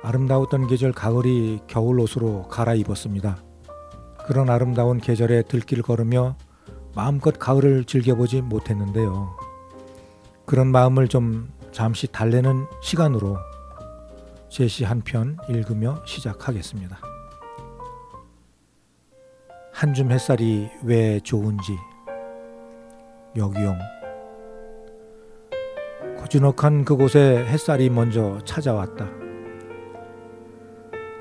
아름다웠던 계절 가을이 겨울 옷으로 갈아입었습니다. 그런 아름다운 계절에 들길 걸으며 마음껏 가을을 즐겨보지 못했는데요. 그런 마음을 좀 잠시 달래는 시간으로 제시 한 편 읽으며 시작하겠습니다. 한줌 햇살이 왜 좋은지. 여기용. 고즈넉한 그곳에 햇살이 먼저 찾아왔다.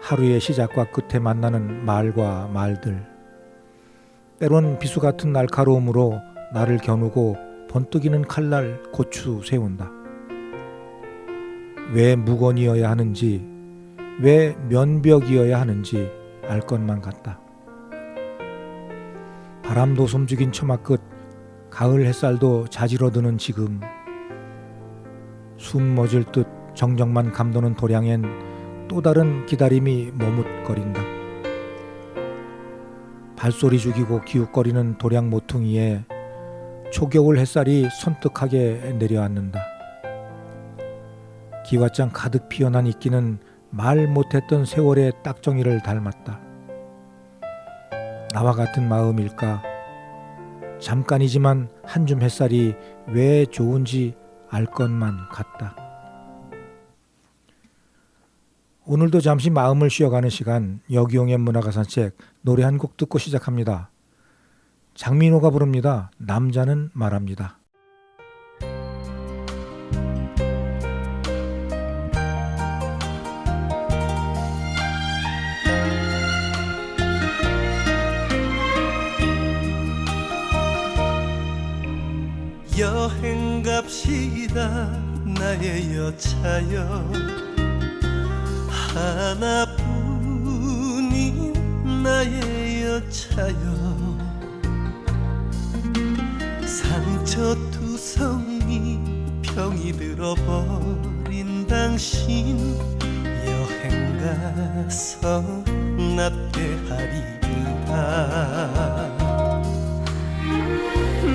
하루의 시작과 끝에 만나는 말과 말들, 때론 비수 같은 날카로움으로 나를 겨누고 번뜩이는 칼날 고추 세운다. 왜 무건이어야 하는지, 왜 면벽이어야 하는지 알 것만 같다. 바람도 숨죽인 처마 끝, 가을 햇살도 자지러드는 지금, 숨 멎을 듯 정적만 감도는 도량엔 또 다른 기다림이 머뭇거린다. 발소리 죽이고 기웃거리는 도량 모퉁이에 초겨울 햇살이 선뜩하게 내려앉는다. 기왓장 가득 피어난 이끼는 말 못했던 세월의 딱정이를 닮았다. 나와 같은 마음일까? 잠깐이지만 한줌 햇살이 왜 좋은지 알 것만 같다. 오늘도 잠시 마음을 쉬어가는 시간, 여기용의 문화가 산책, 노래 한 곡 듣고 시작합니다. 장민호가 부릅니다. 남자는 말합니다. 여행 갑시다 나의 여차여, 하나뿐인 나의 여차여. 상처투성이 병이 들어버린 당신, 여행 가서 납대하리이다.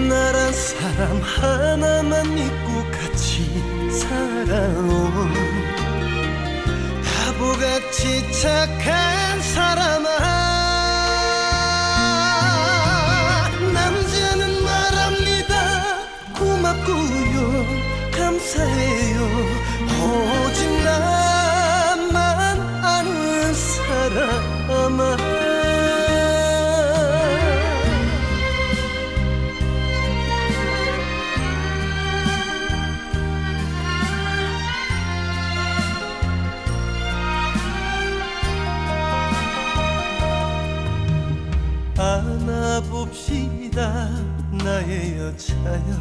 나란 사람 하나만 믿고 같이 살아온 바보같이 착한 사람아, 남자는 말합니다. 고맙고요, 감사해요. 오직 나만 아는 사람아. 안아봅시다 나의 여차여,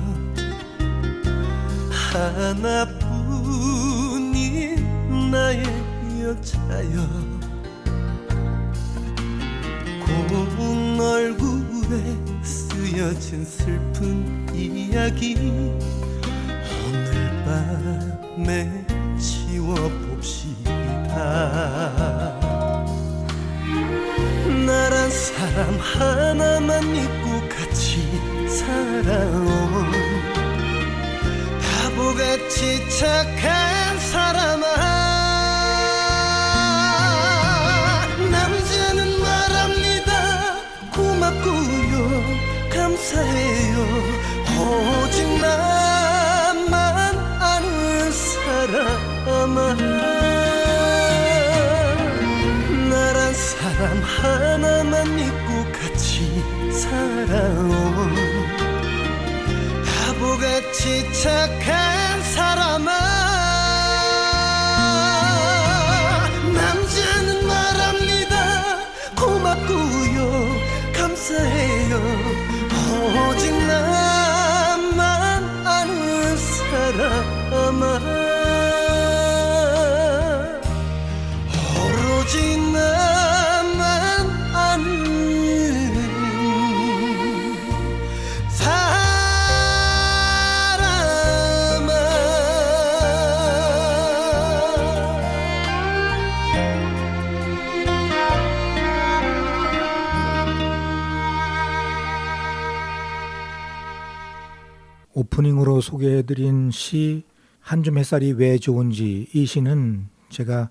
하나뿐인 나의 여차여. 고운 얼굴에 쓰여진 슬픈 이야기, 오늘 밤에 지워봅시다. 나란 사람 하나만 믿고 같이 살아온 바보같이 착한 사람아, 남자는 말합니다. 고맙고요, 감사해요. 오직 나만 아는 사람아. 사람 하나만 믿고 같이 살아온 바보같이 착한 사람아, 남자는 말합니다. 고맙고요, 감사해요. 오직 나만 아는 사람아, 오로지 나만 아는 사람아. 오프닝으로 소개해드린 시 한줌 햇살이 왜 좋은지, 이 시는 제가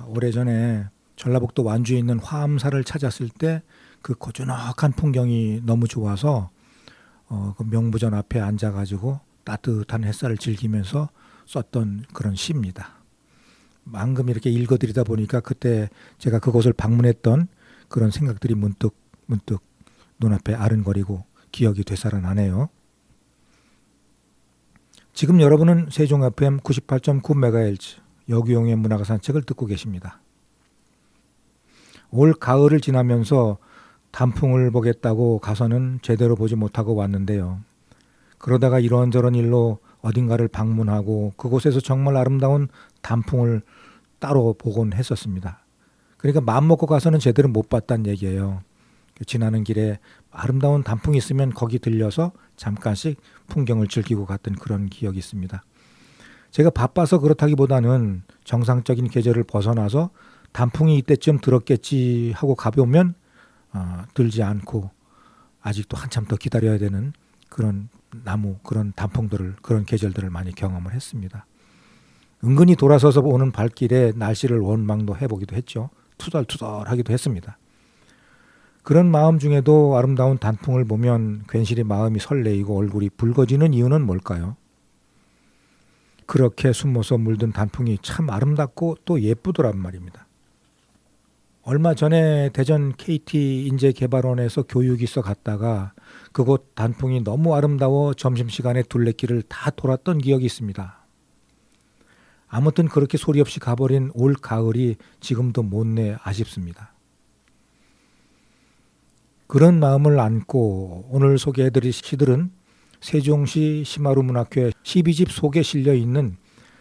오래전에 전라북도 완주에 있는 화암사를 찾았을 때 그 고즈넉한 풍경이 너무 좋아서 그 명부전 앞에 앉아가지고 따뜻한 햇살을 즐기면서 썼던 그런 시입니다. 방금 이렇게 읽어드리다 보니까 그때 제가 그곳을 방문했던 그런 생각들이 문득 눈앞에 아른거리고 기억이 되살아나네요. 지금 여러분은 세종 FM 98.9MHz 여기용의 문화가 산책을 듣고 계십니다. 올 가을을 지나면서 단풍을 보겠다고 가서는 제대로 보지 못하고 왔는데요. 그러다가 이런저런 일로 어딘가를 방문하고 그곳에서 정말 아름다운 단풍을 따로 보곤 했었습니다. 그러니까 마음먹고 가서는 제대로 못 봤다는 얘기예요. 지나는 길에 아름다운 단풍이 있으면 거기 들려서 잠깐씩 풍경을 즐기고 갔던 그런 기억이 있습니다. 제가 바빠서 그렇다기보다는 정상적인 계절을 벗어나서 단풍이 이때쯤 들었겠지 하고 가보면 들지 않고 아직도 한참 더 기다려야 되는 그런 나무, 그런 단풍들을, 그런 계절들을 많이 경험을 했습니다. 은근히 돌아서서 오는 발길에 날씨를 원망도 해보기도 했죠. 투덜투덜하기도 했습니다. 그런 마음 중에도 아름다운 단풍을 보면 괜시리 마음이 설레이고 얼굴이 붉어지는 이유는 뭘까요? 그렇게 숨어서 물든 단풍이 참 아름답고 또 예쁘더란 말입니다. 얼마 전에 대전 KT 인재개발원에서 교육 있어 갔다가 그곳 단풍이 너무 아름다워 점심시간에 둘레길을 다 돌았던 기억이 있습니다. 아무튼 그렇게 소리 없이 가버린 올 가을이 지금도 못내 아쉽습니다. 그런 마음을 안고 오늘 소개해드릴 시들은 세종시 심화루문학회 12집 속에 실려 있는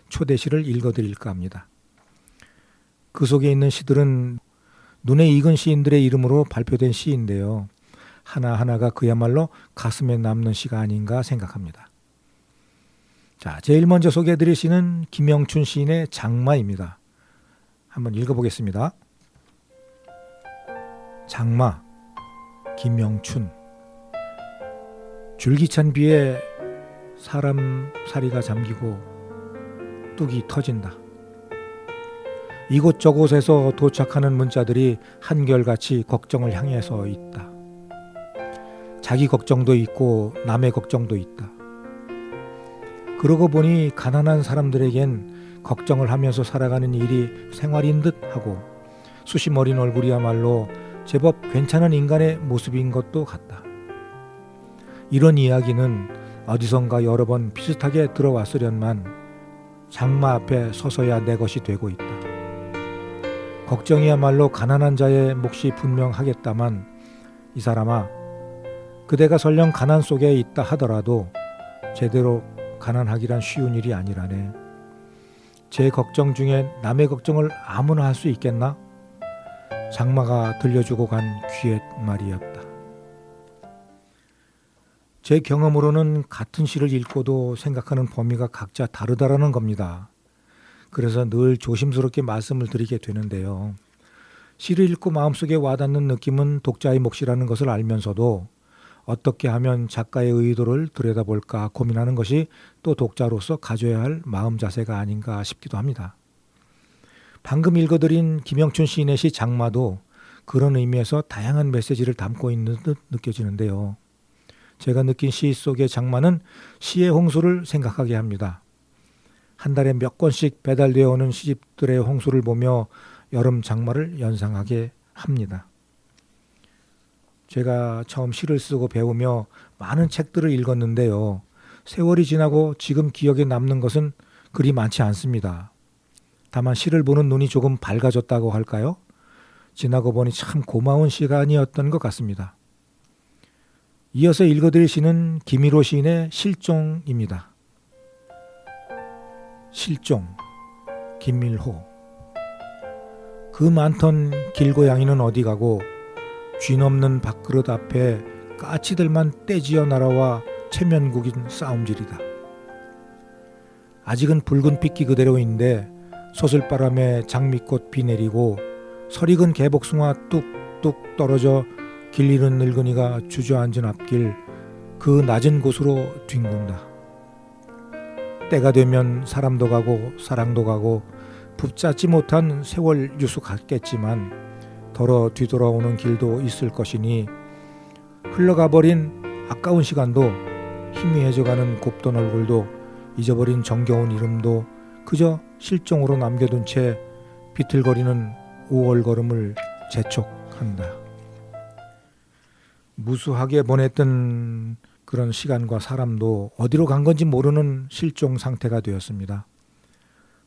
초대시를 읽어드릴까 합니다. 그 속에 있는 시들은 눈에 익은 시인들의 이름으로 발표된 시인데요. 하나하나가 그야말로 가슴에 남는 시가 아닌가 생각합니다. 자, 제일 먼저 소개해드릴 시는 김영춘 시인의 장마입니다. 한번 읽어보겠습니다. 장마, 김영춘. 줄기찬 비에 사람 사리가 잠기고 뚝이 터진다. 이곳저곳에서 도착하는 문자들이 한결같이 걱정을 향해서 있다. 자기 걱정도 있고 남의 걱정도 있다. 그러고 보니 가난한 사람들에겐 걱정을 하면서 살아가는 일이 생활인 듯 하고 수심 어린 얼굴이야말로 제법 괜찮은 인간의 모습인 것도 같다. 이런 이야기는 어디선가 여러 번 비슷하게 들어왔으련만 장마 앞에 서서야 내 것이 되고 있다. 걱정이야말로 가난한 자의 몫이 분명하겠다만 이 사람아, 그대가 설령 가난 속에 있다 하더라도 제대로 가난하기란 쉬운 일이 아니라네. 제 걱정 중에 남의 걱정을 아무나 할 수 있겠나? 장마가 들려주고 간 귀의 말이었다. 제 경험으로는 같은 시를 읽고도 생각하는 범위가 각자 다르다라는 겁니다. 그래서 늘 조심스럽게 말씀을 드리게 되는데요. 시를 읽고 마음속에 와닿는 느낌은 독자의 몫이라는 것을 알면서도 어떻게 하면 작가의 의도를 들여다볼까 고민하는 것이 또 독자로서 가져야 할 마음 자세가 아닌가 싶기도 합니다. 방금 읽어드린 김영춘 시인의 시 장마도 그런 의미에서 다양한 메시지를 담고 있는 듯 느껴지는데요. 제가 느낀 시 속의 장마는 시의 홍수를 생각하게 합니다. 한 달에 몇 권씩 배달되어 오는 시집들의 홍수를 보며 여름 장마를 연상하게 합니다. 제가 처음 시를 쓰고 배우며 많은 책들을 읽었는데요. 세월이 지나고 지금 기억에 남는 것은 그리 많지 않습니다. 다만 시를 보는 눈이 조금 밝아졌다고 할까요? 지나고 보니 참 고마운 시간이었던 것 같습니다. 이어서 읽어드릴 시는 김일호 시인의 실종입니다. 실종, 김일호. 그 많던 길고양이는 어디 가고 쥐넘는 밥그릇 앞에 까치들만 떼지어 날아와 체면국인 싸움질이다. 아직은 붉은 핏기 그대로인데 소슬바람에 장미꽃 비 내리고 설익은 개복숭아 뚝뚝 떨어져 길 잃은 늙은이가 주저앉은 앞길 그 낮은 곳으로 뒹군다. 때가 되면 사람도 가고 사랑도 가고 붙잡지 못한 세월 유수 같겠지만 더러 뒤돌아오는 길도 있을 것이니 흘러가 버린 아까운 시간도 희미해져가는 곱던 얼굴도 잊어버린 정겨운 이름도 그저 실종으로 남겨둔 채 비틀거리는 5월 걸음을 재촉한다. 무수하게 보냈던 그런 시간과 사람도 어디로 간 건지 모르는 실종 상태가 되었습니다.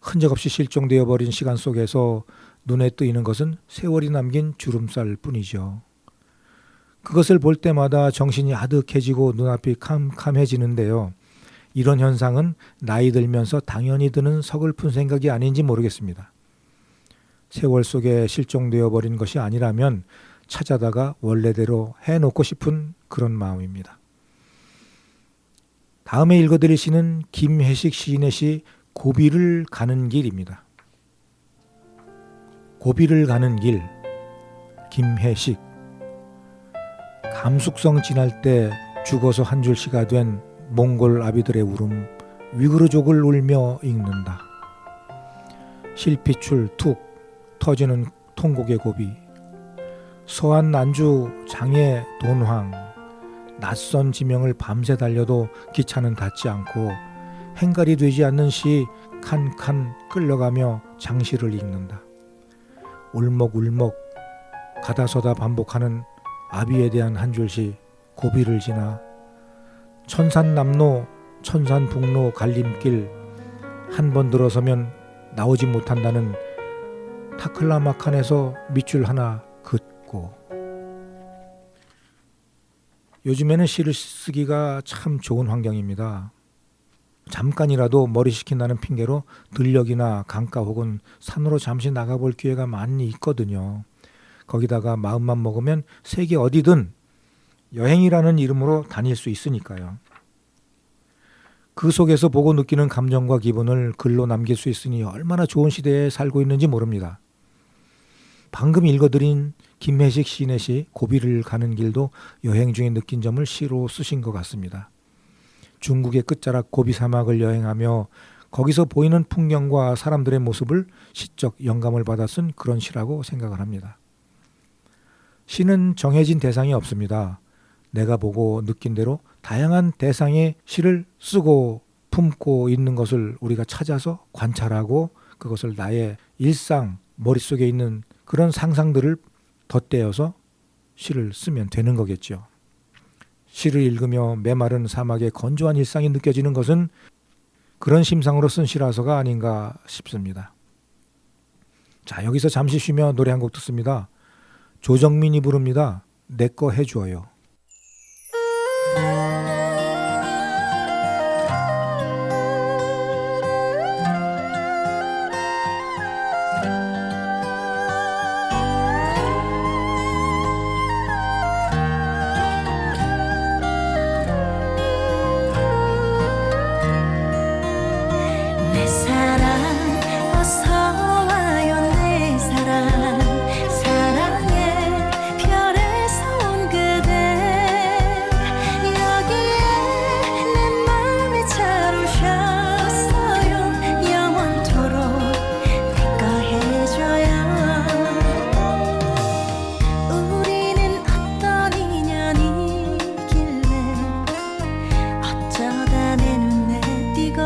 흔적없이 실종되어 버린 시간 속에서 눈에 뜨이는 것은 세월이 남긴 주름살 뿐이죠. 그것을 볼 때마다 정신이 아득해지고 눈앞이 캄캄해지는데요. 이런 현상은 나이 들면서 당연히 드는 서글픈 생각이 아닌지 모르겠습니다. 세월 속에 실종되어 버린 것이 아니라면 찾아다가 원래대로 해놓고 싶은 그런 마음입니다. 다음에 읽어드릴 시는 김혜식 시인의 시 고비를 가는 길입니다. 고비를 가는 길, 김혜식. 감숙성 지날 때 죽어서 한 줄 시가 된 몽골 아비들의 울음, 위그르족을 울며 읽는다. 실핏줄 툭 터지는 통곡의 고비, 서한 난주 장애 돈황, 낯선 지명을 밤새 달려도 기차는 닿지 않고 행갈이 되지 않는 시 칸칸 끌려가며 장시를 읽는다. 울먹울먹 가다서다 반복하는 아비에 대한 한 줄시 고비를 지나 천산남로 천산북로 갈림길 한 번 들어서면 나오지 못한다는 타클라마칸에서 밑줄 하나 긋고. 요즘에는 시를 쓰기가 참 좋은 환경입니다. 잠깐이라도 머리 식힌다는 핑계로 들녘이나 강가 혹은 산으로 잠시 나가볼 기회가 많이 있거든요. 거기다가 마음만 먹으면 세계 어디든 여행이라는 이름으로 다닐 수 있으니까요. 그 속에서 보고 느끼는 감정과 기분을 글로 남길 수 있으니 얼마나 좋은 시대에 살고 있는지 모릅니다. 방금 읽어드린 김혜식 시인의 시 고비를 가는 길도 여행 중에 느낀 점을 시로 쓰신 것 같습니다. 중국의 끝자락 고비 사막을 여행하며 거기서 보이는 풍경과 사람들의 모습을 시적 영감을 받아 쓴 그런 시라고 생각을 합니다. 시는 정해진 대상이 없습니다. 내가 보고 느낀 대로 다양한 대상의 시를 쓰고 품고 있는 것을 우리가 찾아서 관찰하고 그것을 나의 일상, 머릿속에 있는 그런 상상들을 덧대어서 시를 쓰면 되는 거겠죠. 시를 읽으며 메마른 사막의 건조한 일상이 느껴지는 것은 그런 심상으로 쓴 시라서가 아닌가 싶습니다. 자, 여기서 잠시 쉬며 노래 한 곡 듣습니다. 조정민이 부릅니다. 내 거 해줘요. 내 사랑 어서 와요 내 사랑 사랑의 별에서 온 그대 여기에 내 맘에 잘 오셨어요 영원토록 내 거 해줘요 우리는 어떤 인연이길래 어쩌다 내 눈에 띄고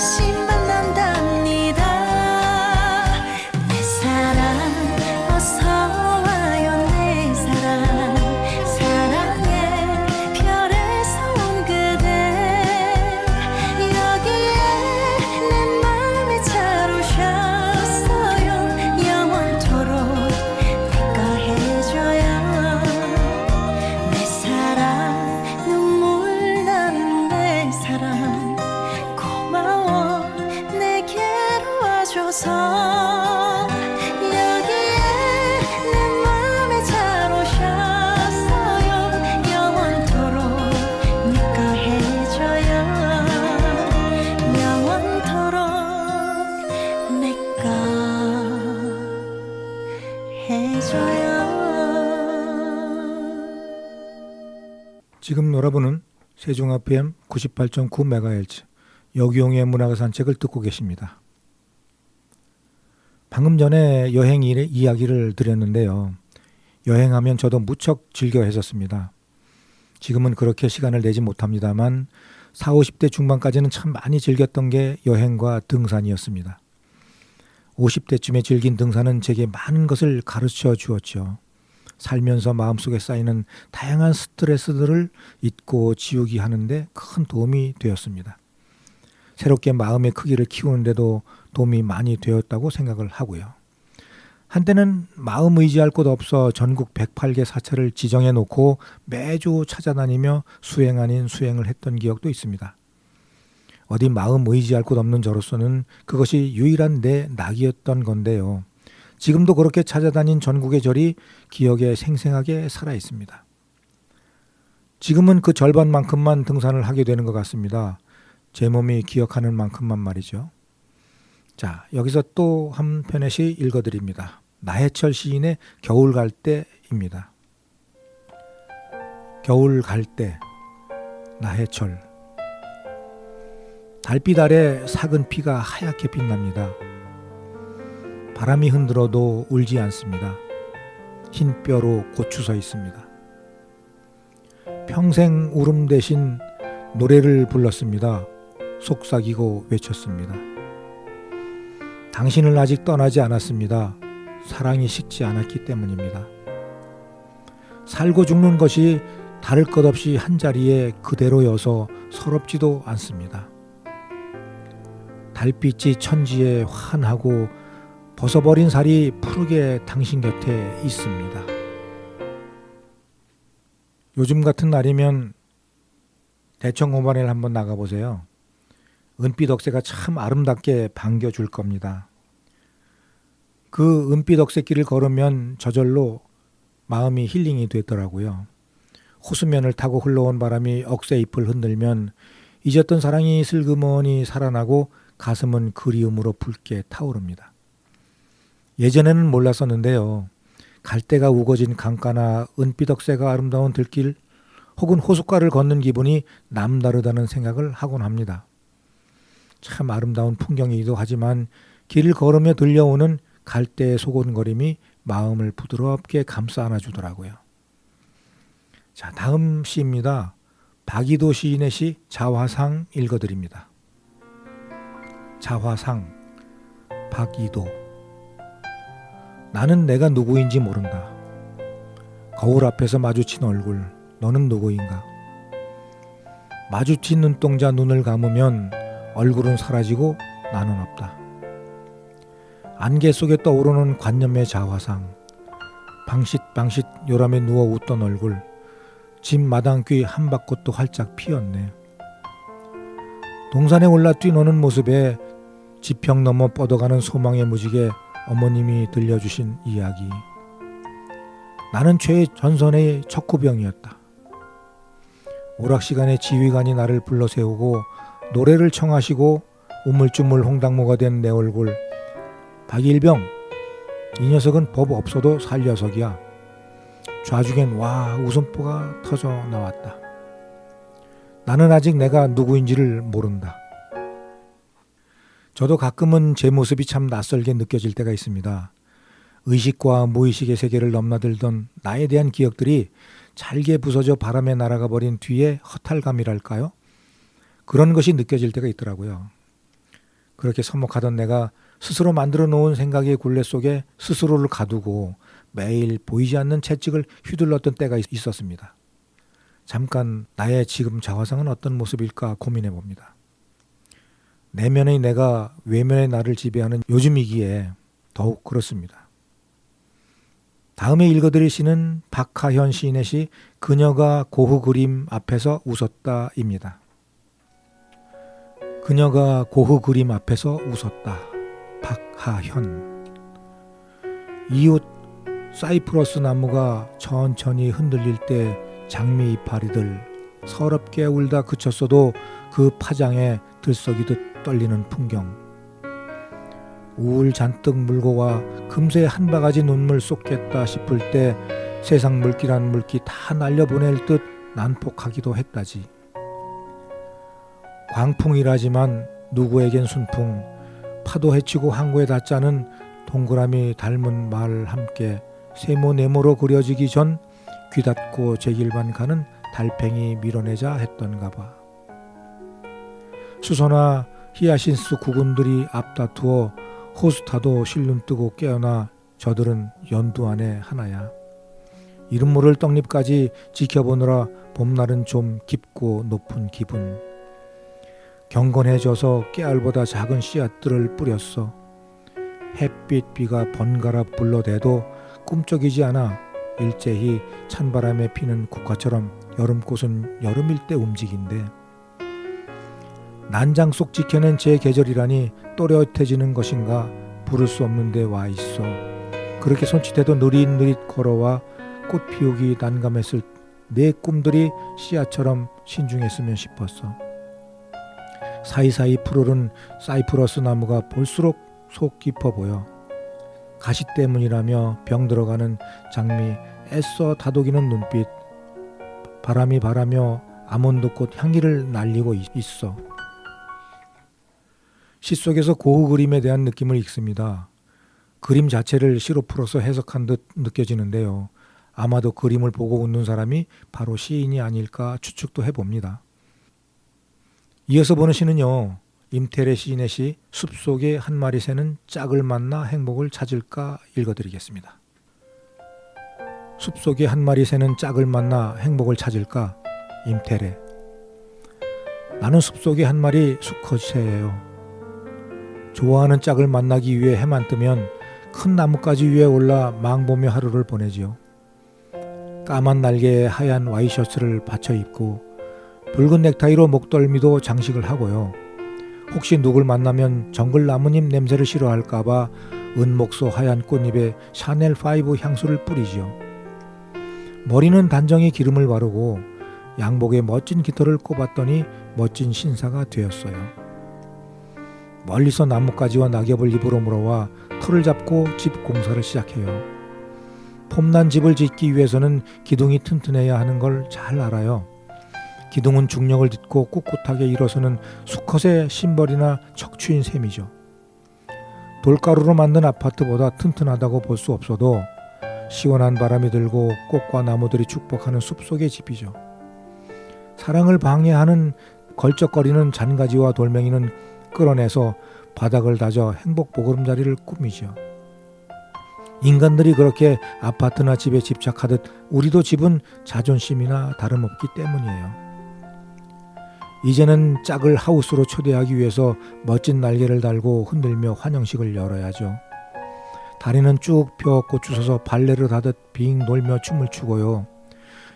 다시 만난답니다. 내 사랑 어서 와요 내 사랑 사랑의 별에서 온 그대 여기에 내 맘에 잘 오셨어요. 영원토록 내거 해줘요. 내 사랑 눈물 나는 내 사랑 고마워 내게로 와줘서 여기에 내 맘에 잘 오셨어요. 영원토록 내거 해줘요. 영원토록 내거 해줘요. 지금 여러분은 세종 FM 98.9MHz 여기용의 문학의 산책을 듣고 계십니다. 방금 전에 여행 이야기를 드렸는데요. 여행하면 저도 무척 즐겨 했었습니다. 지금은 그렇게 시간을 내지 못합니다만 40, 50대 중반까지는 참 많이 즐겼던 게 여행과 등산이었습니다. 50대쯤에 즐긴 등산은 제게 많은 것을 가르쳐 주었죠. 살면서 마음속에 쌓이는 다양한 스트레스들을 잊고 지우기 하는데 큰 도움이 되었습니다. 새롭게 마음의 크기를 키우는데도 도움이 많이 되었다고 생각을 하고요. 한때는 마음 의지할 곳 없어 전국 108개 사찰을 지정해 놓고 매주 찾아다니며 수행 아닌 수행을 했던 기억도 있습니다. 어디 마음 의지할 곳 없는 저로서는 그것이 유일한 내 낙이었던 건데요. 지금도 그렇게 찾아다닌 전국의 절이 기억에 생생하게 살아 있습니다. 지금은 그 절반만큼만 등산을 하게 되는 것 같습니다. 제 몸이 기억하는 만큼만 말이죠. 자, 여기서 또 한 편의 시 읽어드립니다. 나해철 시인의 겨울 갈 때입니다. 겨울 갈 때, 나해철. 달빛 아래 삭은 피가 하얗게 빛납니다. 바람이 흔들어도 울지 않습니다. 흰 뼈로 고추서 있습니다. 평생 울음 대신 노래를 불렀습니다. 속삭이고 외쳤습니다. 당신을 아직 떠나지 않았습니다. 사랑이 식지 않았기 때문입니다. 살고 죽는 것이 다를 것 없이 한자리에 그대로여서 서럽지도 않습니다. 달빛이 천지에 환하고 벗어버린 살이 푸르게 당신 곁에 있습니다. 요즘 같은 날이면 대청 호반을 한번 나가보세요. 은빛 억새가 참 아름답게 반겨줄 겁니다. 그 은빛 억새길을 걸으면 저절로 마음이 힐링이 되더라고요. 호수면을 타고 흘러온 바람이 억새잎을 흔들면 잊었던 사랑이 슬그머니 살아나고 가슴은 그리움으로 붉게 타오릅니다. 예전에는 몰랐었는데요. 갈대가 우거진 강가나 은빛 억새가 아름다운 들길 혹은 호숫가를 걷는 기분이 남다르다는 생각을 하곤 합니다. 참 아름다운 풍경이기도 하지만 길을 걸으며 들려오는 갈대의 소곤거림이 마음을 부드럽게 감싸 안아주더라고요. 자, 다음 시입니다. 박이도 시인의 시 자화상 읽어드립니다. 자화상, 박이도. 나는 내가 누구인지 모른다. 거울 앞에서 마주친 얼굴, 너는 누구인가? 마주친 눈동자 눈을 감으면 얼굴은 사라지고 나는 없다. 안개 속에 떠오르는 관념의 자화상, 방싯방싯 요람에 누워 웃던 얼굴, 집 마당귀 한밭꽃도 활짝 피었네. 동산에 올라 뛰노는 모습에 지평 넘어 뻗어가는 소망의 무지개 어머님이 들려주신 이야기. 나는 최전선의 척후병이었다. 오락시간에 지휘관이 나를 불러세우고 노래를 청하시고 우물쭈물 홍당무가 된 내 얼굴. 박일병, 이 녀석은 법 없어도 살 녀석이야. 좌중엔 와 웃음보가 터져 나왔다. 나는 아직 내가 누구인지를 모른다. 저도 가끔은 제 모습이 참 낯설게 느껴질 때가 있습니다. 의식과 무의식의 세계를 넘나들던 나에 대한 기억들이 잘게 부서져 바람에 날아가 버린 뒤에 허탈감이랄까요? 그런 것이 느껴질 때가 있더라고요. 그렇게 서먹하던 내가 스스로 만들어 놓은 생각의 굴레 속에 스스로를 가두고 매일 보이지 않는 채찍을 휘둘렀던 때가 있었습니다. 잠깐 나의 지금 자화상은 어떤 모습일까 고민해 봅니다. 내면의 내가 외면의 나를 지배하는 요즘이기에 더욱 그렇습니다. 다음에 읽어드릴 시는 박하현 시인의 시 그녀가 고흐 그림 앞에서 웃었다입니다. 그녀가 고흐 그림 앞에서 웃었다. 박하현. 이웃 사이프러스 나무가 천천히 흔들릴 때 장미 이파리들 서럽게 울다 그쳤어도 그 파장에 들썩이듯 떨리는 풍경. 우울 잔뜩 물고 와 금세 한 바가지 눈물 쏟겠다 싶을 때 세상 물기란 물기 다 날려보낼 듯 난폭하기도 했다지. 광풍이라지만 누구에겐 순풍, 파도 헤치고 항구에 닿자는 동그라미 닮은 말 함께 세모 네모로 그려지기 전 귀닫고 제길만 가는 달팽이 밀어내자 했던가 봐. 수소나 히아신스 구군들이 앞다투어 호스타도 실눈 뜨고 깨어나 저들은 연두 안에 하나야. 이름 모를 떡잎까지 지켜보느라 봄날은 좀 깊고 높은 기분. 경건해져서 깨알보다 작은 씨앗들을 뿌렸어. 햇빛 비가 번갈아 불러대도 꿈쩍이지 않아 일제히 찬바람에 피는 국화처럼 여름꽃은 여름일 때 움직인대. 난장 속 지켜낸 제 계절이라니 또렷해지는 것인가 부를 수 없는 데 와 있어. 그렇게 손짓해도 느릿느릿 걸어와 꽃 피우기 난감했을 내 꿈들이 씨앗처럼 신중했으면 싶었어. 사이사이 푸르른 사이프러스 나무가 볼수록 속 깊어 보여. 가시 때문이라며 병들어가는 장미 애써 다독이는 눈빛. 바람이 바라며 아몬드꽃 향기를 날리고 있어. 시 속에서 고흐 그림에 대한 느낌을 읽습니다. 그림 자체를 시로 풀어서 해석한 듯 느껴지는데요. 아마도 그림을 보고 웃는 사람이 바로 시인이 아닐까 추측도 해봅니다. 이어서 보는 시는요. 임태래 시인의 시 숲속에 한 마리 새는 짝을 만나 행복을 찾을까 읽어드리겠습니다. 숲속에 한 마리 새는 짝을 만나 행복을 찾을까. 임태래. 나는 숲속에 한 마리 수컷새예요. 좋아하는 짝을 만나기 위해 해만 뜨면 큰 나뭇가지 위에 올라 망보며 하루를 보내지요. 까만 날개에 하얀 와이셔츠를 받쳐 입고 붉은 넥타이로 목덜미도 장식을 하고요. 혹시 누굴 만나면 정글 나뭇잎 냄새를 싫어할까봐 은목소 하얀 꽃잎에 샤넬5 향수를 뿌리지요. 머리는 단정히 기름을 바르고 양복에 멋진 깃털을 꼽았더니 멋진 신사가 되었어요. 멀리서 나뭇가지와 낙엽을 입으로 물어와 털을 잡고 집 공사를 시작해요. 폼난 집을 짓기 위해서는 기둥이 튼튼해야 하는 걸 잘 알아요. 기둥은 중력을 딛고 꿋꿋하게 일어서는 수컷의 심벌이나 척추인 셈이죠. 돌가루로 만든 아파트보다 튼튼하다고 볼 수 없어도 시원한 바람이 들고 꽃과 나무들이 축복하는 숲속의 집이죠. 사랑을 방해하는 걸쩍거리는 잔가지와 돌멩이는 끌어내서 바닥을 다져 행복 보금자리를 꾸미죠. 인간들이 그렇게 아파트나 집에 집착하듯 우리도 집은 자존심이나 다름없기 때문이에요. 이제는 짝을 하우스로 초대하기 위해서 멋진 날개를 달고 흔들며 환영식을 열어야죠. 다리는 쭉 펴 고추 서서 발레를 하듯 빙 돌며 춤을 추고요.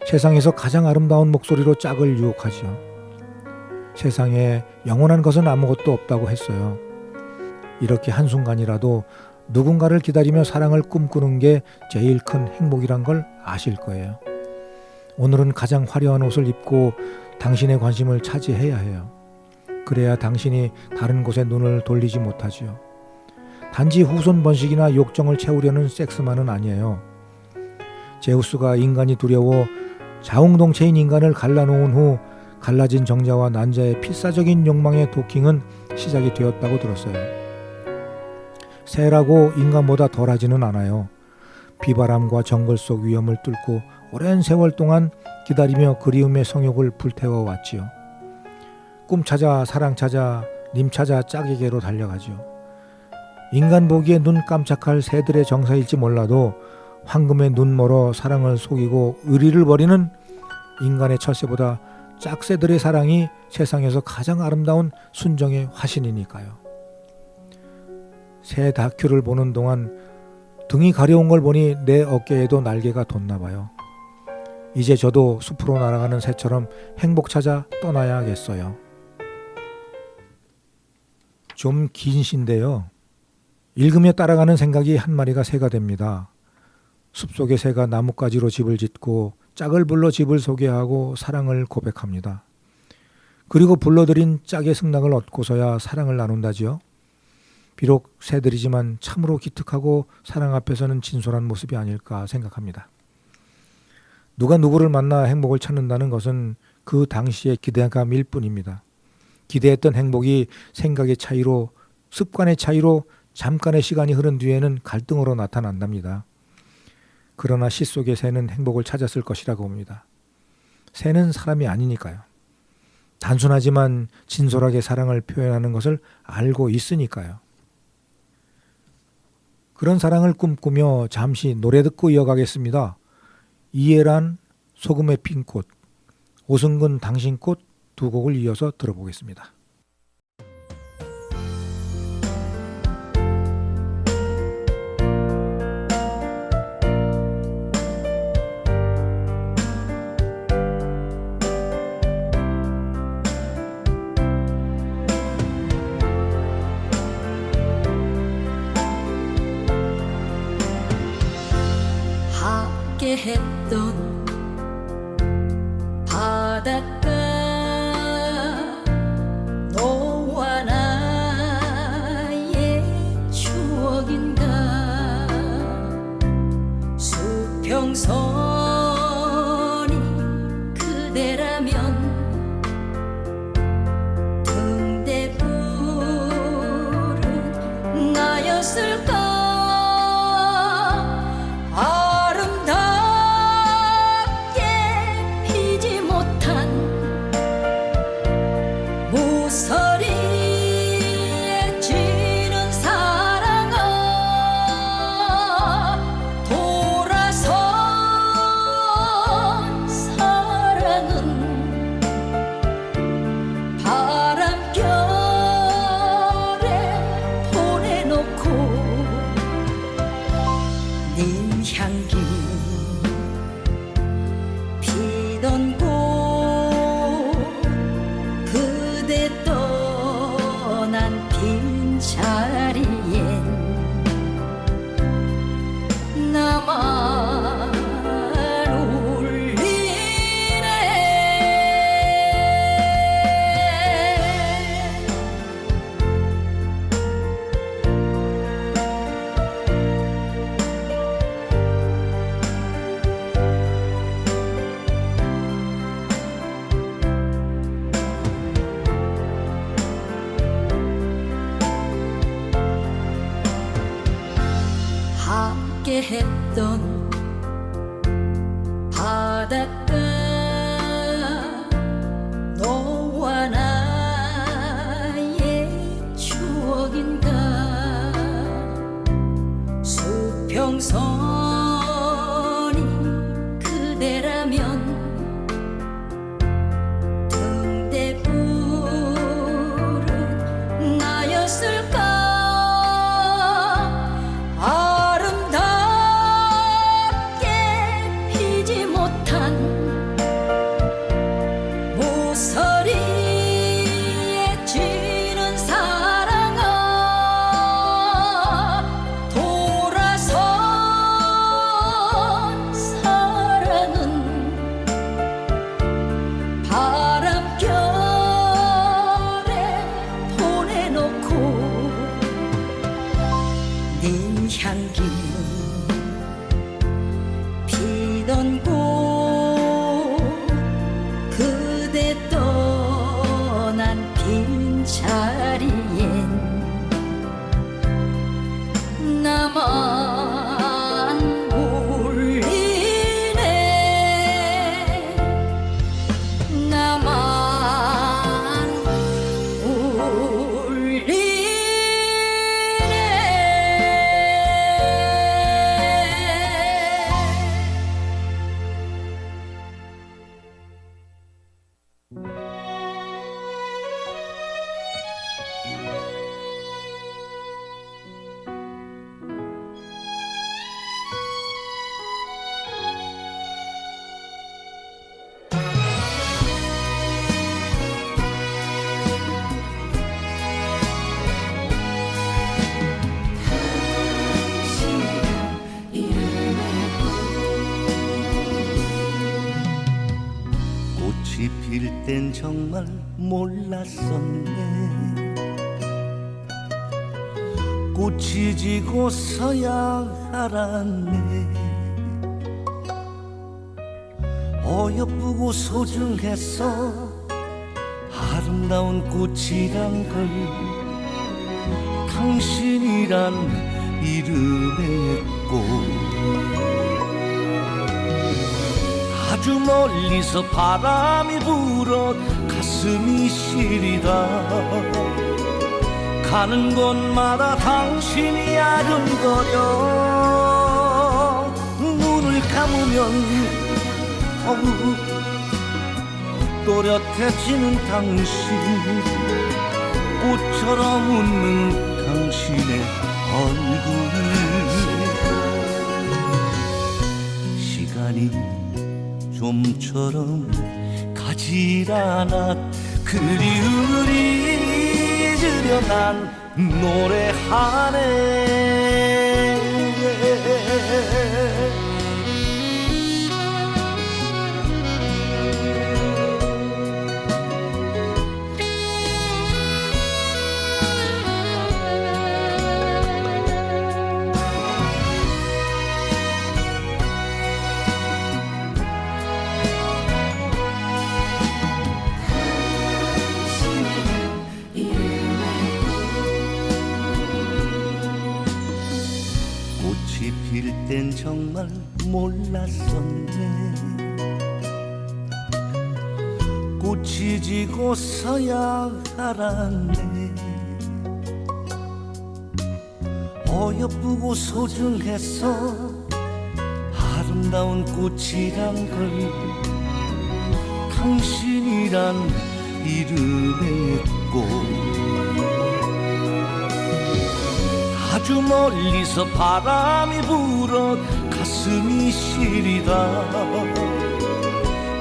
세상에서 가장 아름다운 목소리로 짝을 유혹하죠. 세상에 영원한 것은 아무것도 없다고 했어요. 이렇게 한순간이라도 누군가를 기다리며 사랑을 꿈꾸는 게 제일 큰 행복이란 걸 아실 거예요. 오늘은 가장 화려한 옷을 입고 당신의 관심을 차지해야 해요. 그래야 당신이 다른 곳에 눈을 돌리지 못하지요. 단지 후손 번식이나 욕정을 채우려는 섹스만은 아니에요. 제우스가 인간이 두려워 자웅동체인 인간을 갈라놓은 후 갈라진 정자와 난자의 필사적인 욕망의 도킹은 시작이 되었다고 들었어요. 새라고 인간보다 덜하지는 않아요. 비바람과 정글 속 위험을 뚫고 오랜 세월 동안 기다리며 그리움의 성욕을 불태워왔지요. 꿈 찾아 사랑 찾아 님 찾아 짝에게로 달려가죠. 인간 보기에 눈 깜짝할 새들의 정사일지 몰라도 황금의 눈 멀어 사랑을 속이고 의리를 버리는 인간의 철새보다 짝새들의 사랑이 세상에서 가장 아름다운 순정의 화신이니까요. 새 다큐를 보는 동안 등이 가려운 걸 보니 내 어깨에도 날개가 돋나 봐요. 이제 저도 숲으로 날아가는 새처럼 행복 찾아 떠나야겠어요. 좀 긴 시인데요. 읽으며 따라가는 생각이 한 마리가 새가 됩니다. 숲속의 새가 나뭇가지로 집을 짓고 짝을 불러 집을 소개하고 사랑을 고백합니다. 그리고 불러들인 짝의 승낙을 얻고서야 사랑을 나눈다지요. 비록 새들이지만 참으로 기특하고 사랑 앞에서는 진솔한 모습이 아닐까 생각합니다. 누가 누구를 만나 행복을 찾는다는 것은 그 당시의 기대감일 뿐입니다. 기대했던 행복이 생각의 차이로, 습관의 차이로 잠깐의 시간이 흐른 뒤에는 갈등으로 나타난답니다. 그러나 시 속의 새는 행복을 찾았을 것이라고 봅니다. 새는 사람이 아니니까요. 단순하지만 진솔하게 사랑을 표현하는 것을 알고 있으니까요. 그런 사랑을 꿈꾸며 잠시 노래 듣고 이어가겠습니다. 이해란 소금의 핀 꽃, 오승근 당신꽃 두 곡을 이어서 들어보겠습니다. 함께했던 바닷가 너와 나의 추억인가 수평선이 그대라면 등대불은 나였을까 모서리에 지는 사랑아 돌아선 사랑은 바람결에 보내놓고 님 향기 피던 곳 그대 떠난 빈자리엔 나만 울리네. 함께했던 바닷가 너와 나의 추억인가 수평선이 그대라면 등대불은 나였을까 아름답게 피지 못한 땐 정말 몰랐었네. 꽃이 지고서야 알았네. 어여쁘고 소중해서 아름다운 꽃이란 걸 당신이란 이름의 꽃. 아주 멀리서 바람이 불어 가슴이 시리다. 가는 곳마다 당신이 아른거려. 눈을 감으면 더욱 또렷해지는 당신, 꽃처럼 웃는 당신의 얼굴. 시간이 좀처럼 가질 않아 그리움을 잊으려 난 노래하네. 꽃이 필 땐 정말 몰랐었네. 꽃이 지고서야 알았네. 어여쁘고 소중해서 아름다운 꽃이란 걸 당신이란 이름의 꽃. 아주 멀리서 바람이 불어 가슴이 시리다.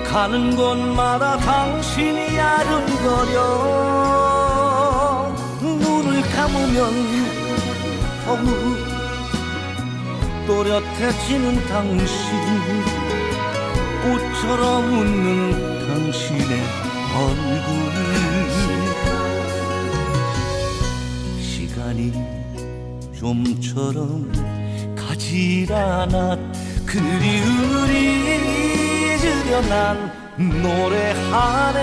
가는 곳마다 당신이 아른거려. 눈을 감으면 더욱 또렷해지는 당신, 꽃처럼 웃는 당신의 얼굴. 시간이 좀처럼 가질 않아 그리움을 잊으려 난 노래하네.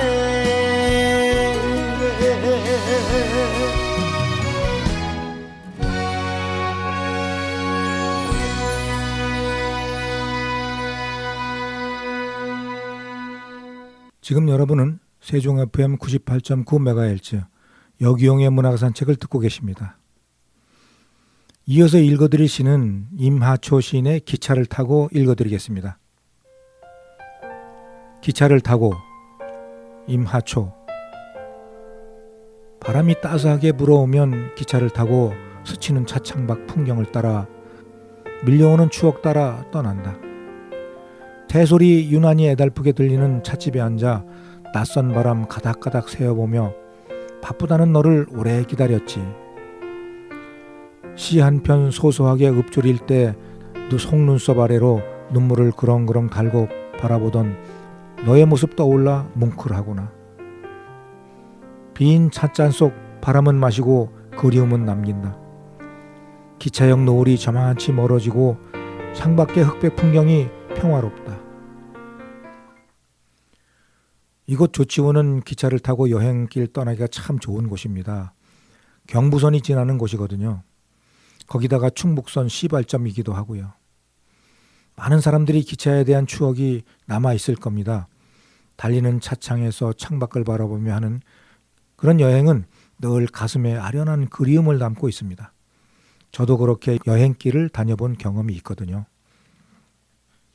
지금 여러분은 세종 FM 98.9MHz 여기용의 문학산책을 듣고 계십니다. 이어서 읽어드릴 시는 임하초 시인의 기차를 타고 읽어드리겠습니다. 기차를 타고. 임하초. 바람이 따스하게 불어오면 기차를 타고 스치는 차창밖 풍경을 따라 밀려오는 추억 따라 떠난다. 새소리 유난히 애달프게 들리는 찻집에 앉아 낯선 바람 가닥가닥 세어보며 바쁘다는 너를 오래 기다렸지. 시 한 편 소소하게 읊조릴 때 두 속눈썹 아래로 눈물을 그렁그렁 달고 바라보던 너의 모습 떠올라 뭉클하구나. 빈 찻잔 속 바람은 마시고 그리움은 남긴다. 기차역 노을이 저만치 멀어지고 창밖의 흑백 풍경이 평화롭다. 이곳 조치원은 기차를 타고 여행길 떠나기가 참 좋은 곳입니다. 경부선이 지나는 곳이거든요. 거기다가 충북선 시발점이기도 하고요. 많은 사람들이 기차에 대한 추억이 남아있을 겁니다. 달리는 차창에서 창밖을 바라보며 하는 그런 여행은 늘 가슴에 아련한 그리움을 담고 있습니다. 저도 그렇게 여행길을 다녀본 경험이 있거든요.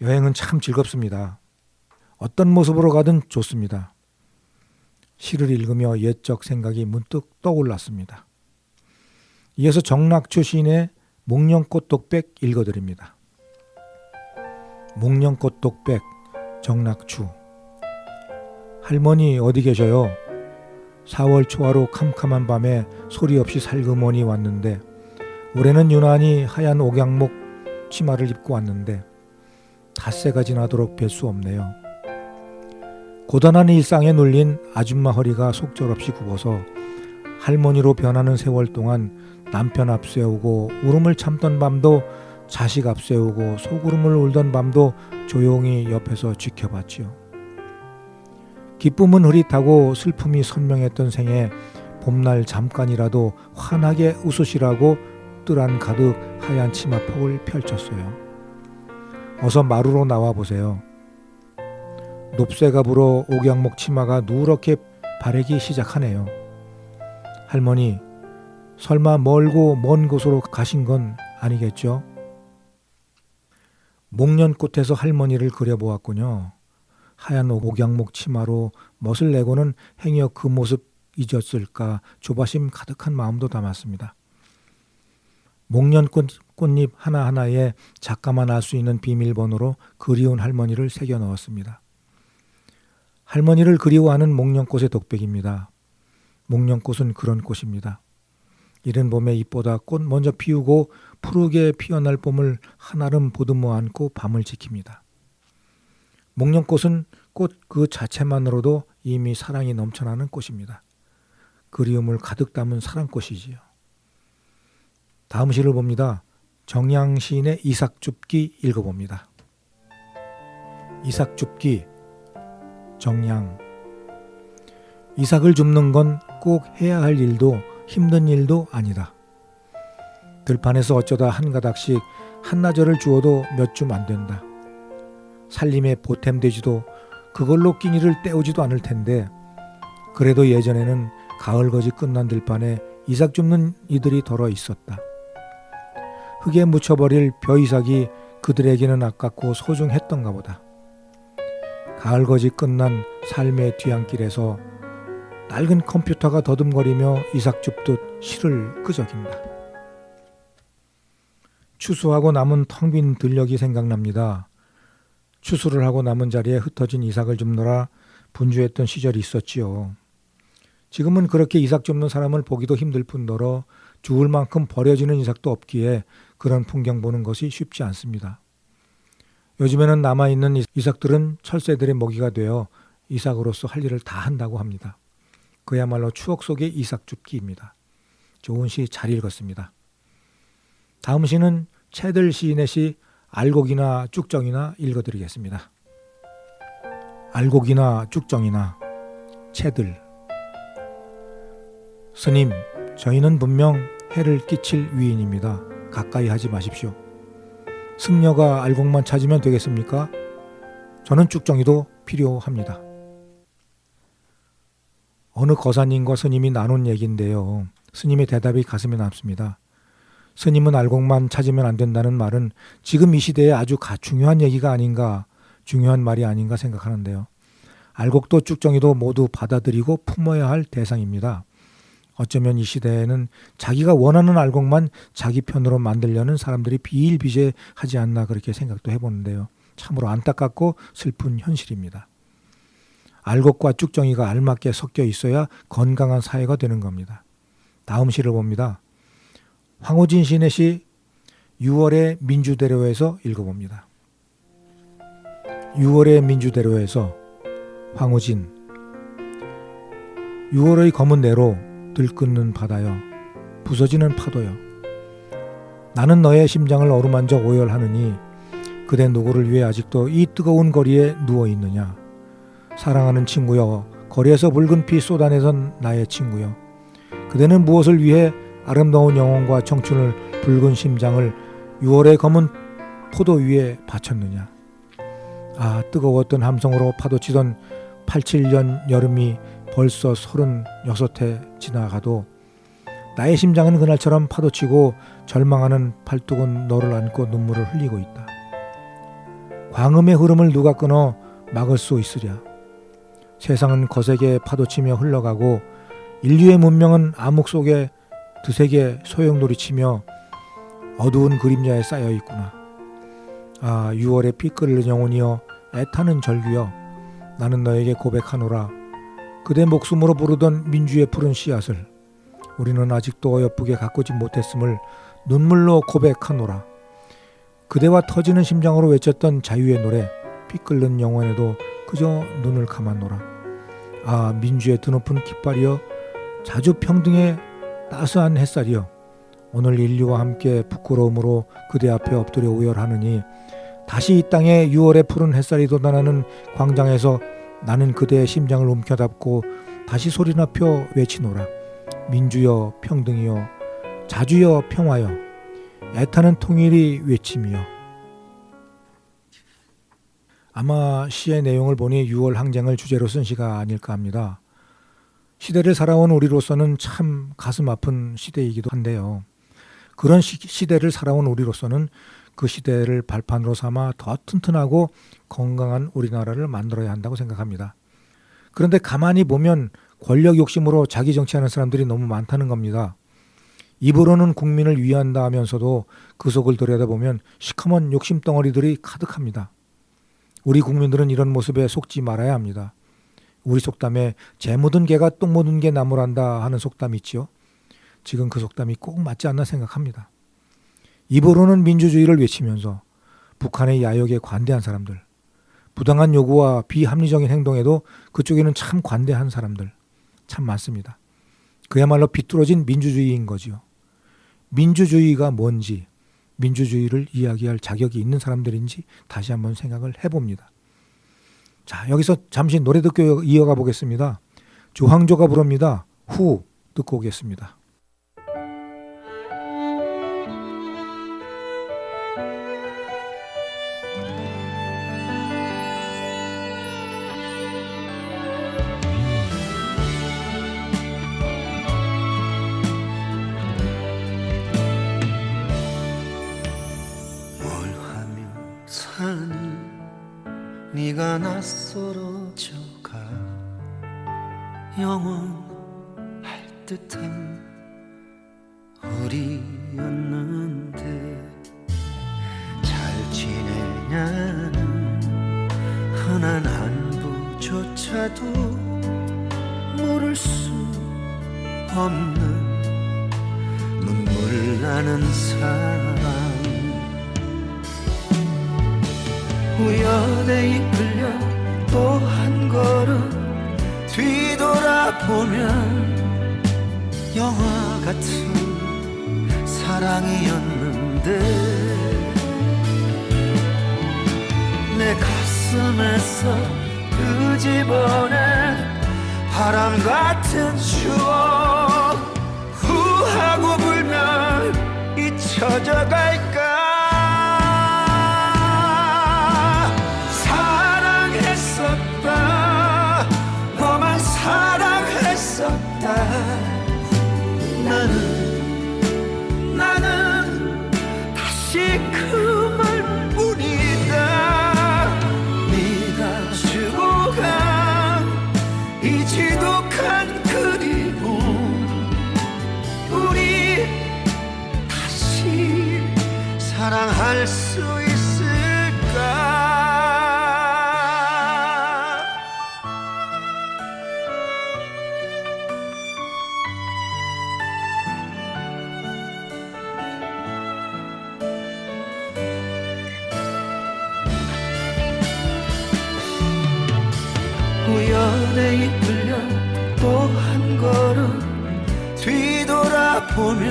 여행은 참 즐겁습니다. 어떤 모습으로 가든 좋습니다. 시를 읽으며 옛적 생각이 문득 떠올랐습니다. 이어서 정낙추 시인의 목련꽃 독백 읽어드립니다. 목련꽃 독백, 정낙추. 할머니 어디 계셔요? 4월 초하루 캄캄한 밤에 소리 없이 살그머니 왔는데 올해는 유난히 하얀 옥양목 치마를 입고 왔는데 닷새가 지나도록 뵐 수 없네요. 고단한 일상에 눌린 아줌마 허리가 속절없이 굽어서 할머니로 변하는 세월 동안 남편 앞세우고 울음을 참던 밤도 자식 앞세우고 속울음을 울던 밤도 조용히 옆에서 지켜봤지요. 기쁨은 흐릿하고 슬픔이 선명했던 생에 봄날 잠깐이라도 환하게 웃으시라고 뜰안 가득 하얀 치마폭을 펼쳤어요. 어서 마루로 나와보세요. 높새가 불어 옥양목 치마가 누렇게 바래기 시작하네요. 할머니, 설마 멀고 먼 곳으로 가신 건 아니겠죠? 목련꽃에서 할머니를 그려보았군요. 하얀 옥양목 치마로 멋을 내고는 행여 그 모습 잊었을까 조바심 가득한 마음도 담았습니다. 목련꽃잎 하나하나에 작가만 알 수 있는 비밀번호로 그리운 할머니를 새겨 넣었습니다. 할머니를 그리워하는 목련꽃의 독백입니다. 목련꽃은 그런 꽃입니다. 이른 봄에 잎보다 꽃 먼저 피우고 푸르게 피어날 봄을 한아름 보듬어 안고 밤을 지킵니다. 목련꽃은 꽃 그 자체만으로도 이미 사랑이 넘쳐나는 꽃입니다. 그리움을 가득 담은 사랑꽃이지요. 다음 시를 봅니다. 정양 시인의 이삭줍기 읽어봅니다. 이삭줍기 정양. 이삭을 줍는 건 꼭 해야 할 일도 힘든 일도 아니다. 들판에서 어쩌다 한 가닥씩 한나절을 주어도 몇 줌 안 된다. 살림에 보탬되지도 그걸로 끼니를 때우지도 않을 텐데 그래도 예전에는 가을거지 끝난 들판에 이삭 줍는 이들이 덜어 있었다. 흙에 묻혀버릴 벼이삭이 그들에게는 아깝고 소중했던가 보다. 가을거지 끝난 삶의 뒤안길에서 낡은 컴퓨터가 더듬거리며 이삭 줍듯 시를 끄적인다. 추수하고 남은 텅 빈 들녘이 생각납니다. 추수를 하고 남은 자리에 흩어진 이삭을 줍느라 분주했던 시절이 있었지요. 지금은 그렇게 이삭 줍는 사람을 보기도 힘들 뿐더러 주울 만큼 버려지는 이삭도 없기에 그런 풍경 보는 것이 쉽지 않습니다. 요즘에는 남아있는 이삭들은 철새들의 먹이가 되어 이삭으로서 할 일을 다 한다고 합니다. 그야말로 추억 속의 이삭 줍기입니다. 좋은 시 잘 읽었습니다. 다음 시는 채들 시인의 시 알곡이나 쭉정이나 읽어드리겠습니다. 알곡이나 쭉정이나 채들. 스님, 저희는 분명 해를 끼칠 위인입니다. 가까이 하지 마십시오. 승려가 알곡만 찾으면 되겠습니까? 저는 쭉정이도 필요합니다. 어느 거사님과 스님이 나눈 얘기인데요. 스님의 대답이 가슴에 남습니다. 스님은 알곡만 찾으면 안 된다는 말은 지금 이 시대에 아주 중요한 얘기가 아닌가, 중요한 말이 아닌가 생각하는데요. 알곡도 쭉정이도 모두 받아들이고 품어야 할 대상입니다. 어쩌면 이 시대에는 자기가 원하는 알곡만 자기 편으로 만들려는 사람들이 비일비재하지 않나 그렇게 생각도 해보는데요. 참으로 안타깝고 슬픈 현실입니다. 알곡과 쭉정이가 알맞게 섞여 있어야 건강한 사회가 되는 겁니다. 다음 시를 봅니다. 황우진 시인의 시 6월의 민주대로에서 읽어봅니다. 6월의 민주대로에서 황우진. 6월의 검은 내로 들끓는 바다여 부서지는 파도여 나는 너의 심장을 어루만져 오열하느니 그대 누구를 위해 아직도 이 뜨거운 거리에 누워있느냐. 사랑하는 친구여, 거리에서 붉은 피 쏟아내던 나의 친구여, 그대는 무엇을 위해 아름다운 영혼과 청춘을 붉은 심장을 6월의 검은 포도 위에 바쳤느냐. 아, 뜨거웠던 함성으로 파도치던 87년 여름이 벌써 36해 지나가도 나의 심장은 그날처럼 파도치고 절망하는 팔뚝은 너를 안고 눈물을 흘리고 있다. 광음의 흐름을 누가 끊어 막을 수 있으랴. 세상은 거세게 파도치며 흘러가고 인류의 문명은 암흑 속에 드세게 소용돌이치며 어두운 그림자에 쌓여 있구나. 아, 6월에 피 끓는 영혼이여, 애타는 절규여, 나는 너에게 고백하노라. 그대 목숨으로 부르던 민주의 푸른 씨앗을 우리는 아직도 어여쁘게 가꾸지 못했음을 눈물로 고백하노라. 그대와 터지는 심장으로 외쳤던 자유의 노래, 피 끓는 영혼에도 그저 눈을 감아노라. 아, 민주의 드높은 깃발이여, 자주 평등의 따스한 햇살이여, 오늘 인류와 함께 부끄러움으로 그대 앞에 엎드려 오열하느니 다시 이 땅에 6월의 푸른 햇살이 돋아나는 광장에서 나는 그대의 심장을 움켜잡고 다시 소리나 펴 외치노라. 민주여 평등이여, 자주여 평화여, 애타는 통일이 외침이여. 아마 시의 내용을 보니 6월 항쟁을 주제로 쓴 시가 아닐까 합니다. 시대를 살아온 우리로서는 참 가슴 아픈 시대이기도 한데요. 그런 시대를 살아온 우리로서는 그 시대를 발판으로 삼아 더 튼튼하고 건강한 우리나라를 만들어야 한다고 생각합니다. 그런데 가만히 보면 권력 욕심으로 자기 정치하는 사람들이 너무 많다는 겁니다. 입으로는 국민을 위한다 하면서도 그 속을 들여다보면 시커먼 욕심 덩어리들이 가득합니다. 우리 국민들은 이런 모습에 속지 말아야 합니다. 우리 속담에 재 묻은 개가 똥 묻은 개 나무란다 하는 속담이 있죠. 지금 그 속담이 꼭 맞지 않나 생각합니다. 입으로는 민주주의를 외치면서 북한의 야욕에 관대한 사람들, 부당한 요구와 비합리적인 행동에도 그쪽에는 참 관대한 사람들 참 많습니다. 그야말로 비뚤어진 민주주의인 거지요. 민주주의가 뭔지, 민주주의를 이야기할 자격이 있는 사람들인지 다시 한번 생각을 해봅니다. 자, 여기서 잠시 노래 듣고 이어가 보겠습니다. 조항조가 부릅니다. 후 듣고 오겠습니다. 사는 네가 낯설어져가 영원할 듯한 우리였는데 잘 지내냐는 흔한 안부조차도 모를 수 없는 눈물 나는 사랑 우연에 이끌려 또 한 걸음 뒤돌아보면 영화 같은 사랑이었는데 내 가슴에서 끄집어낸 바람 같은 추억 후하고 불면 잊혀져 갈까 너만 사랑했었다 나는 다시 그 말뿐이다 네가 주고 간 이 지독한 그리움 우리 다시 사랑할 수 있을까 우연에 이끌려 또 한 걸음 뒤돌아보면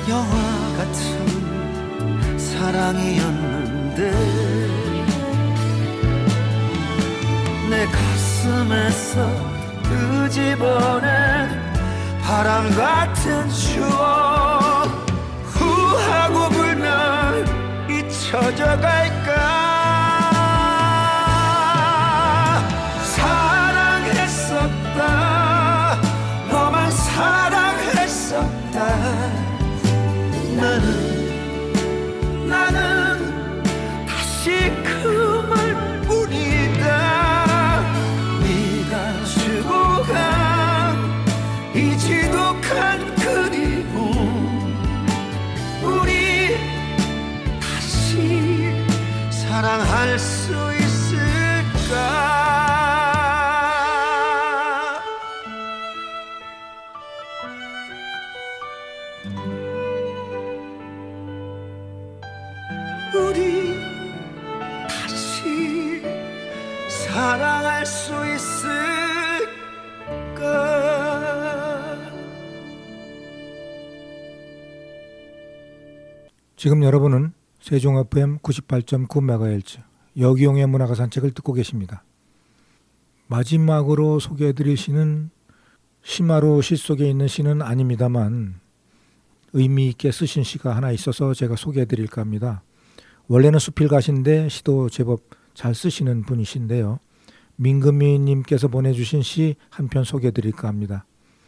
영화 같은 사랑이었는데 내 가슴에서 끄집어낸 바람 같은 추억 후하고 불면 잊혀져 갈까 너만 사랑했었다 나는 다시 그 말뿐이다 네가 주고 간 이 지독한 그리움 우리 다시 사랑할 수 있을까 우리 다시 사랑할 수 있을까? 지금 여러분은 세종 FM 98.9MHz 여기용의 문화가 산책을 듣고 계십니다. 마지막으로 소개해드릴 시는 시마로 시 속에 있는 시는 아닙니다만 의미 있게 쓰신 시가 하나 있어서 제가 소개해드릴까 합니다. 원래는 수필가신데 시도 제법 잘 쓰시는 분이신데요. 민금이님께서 보내주신 시 한 편 소개해드릴까 합니다.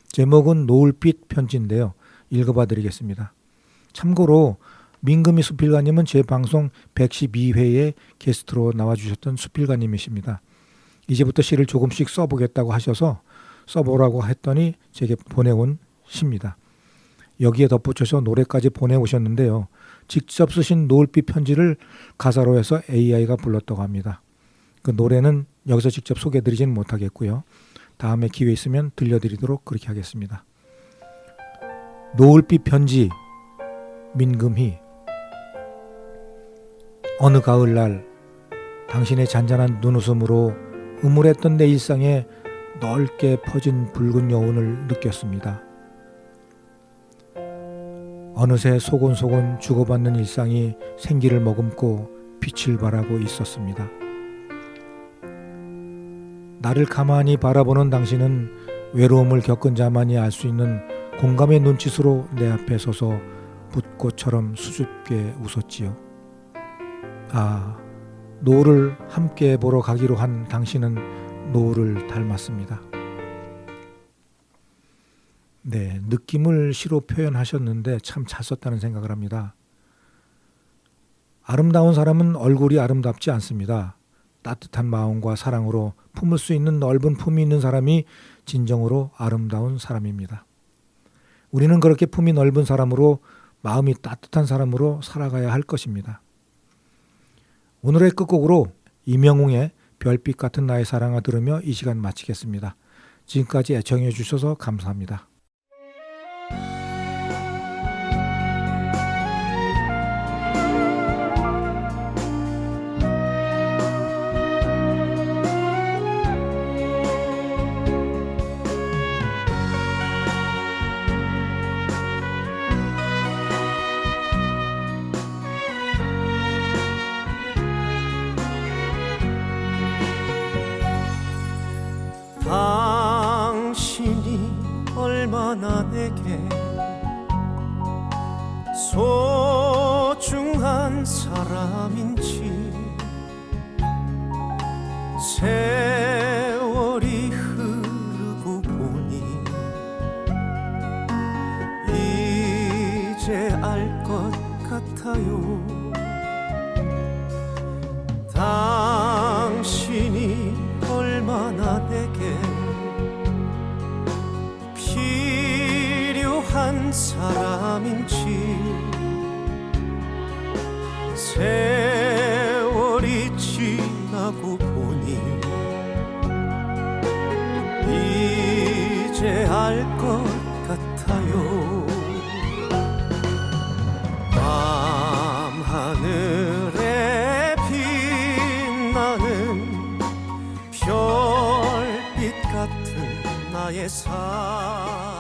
제목은 노을빛 편지인데요. 읽어봐 드리겠습니다. 참고로 민금이 수필가님은 제 방송 112회에 게스트로 나와주셨던 수필가님이십니다. 이제부터 시를 조금씩 써보겠다고 하셔서 써보라고 했더니 제게 보내온 시입니다. 여기에 덧붙여서 노래까지 보내오셨는데요. 직접 쓰신 노을빛 편지를 가사로 해서 AI가 불렀다고 합니다. 그 노래는 여기서 직접 소개해드리지는 못하겠고요. 다음에 기회 있으면 들려드리도록 그렇게 하겠습니다. 노을빛 편지 민금희. 어느 가을날 당신의 잔잔한 눈웃음으로 음울했던 내 일상에 넓게 퍼진 붉은 여운을 느꼈습니다. 어느새 소곤소곤 주고받는 일상이 생기를 머금고 빛을 발하고 있었습니다. 나를 가만히 바라보는 당신은 외로움을 겪은 자만이 알 수 있는 공감의 눈짓으로 내 앞에 서서 붓꽃처럼 수줍게 웃었지요. 아, 노을을 함께 보러 가기로 한 당신은 노을을 닮았습니다. 네, 느낌을 시로 표현하셨는데 참 잘 썼다는 생각을 합니다. 아름다운 사람은 얼굴이 아름답지 않습니다. 따뜻한 마음과 사랑으로 품을 수 있는 넓은 품이 있는 사람이 진정으로 아름다운 사람입니다. 우리는 그렇게 품이 넓은 사람으로 마음이 따뜻한 사람으로 살아가야 할 것입니다. 오늘의 끝곡으로 이명웅의 별빛 같은 나의 사랑아 들으며 이 시간 마치겠습니다. 지금까지 애청해 주셔서 감사합니다. 당신이 얼마나 내게 소중한 사람인지 세월이 흐르고 보니 이제 알 것 같아요. 당신이 얼마나 내게 필요한 사람인지 세월이 지나고 보니 이제 알 것 같아요. 밤하늘에 빛나는 별빛 같은 나의 사랑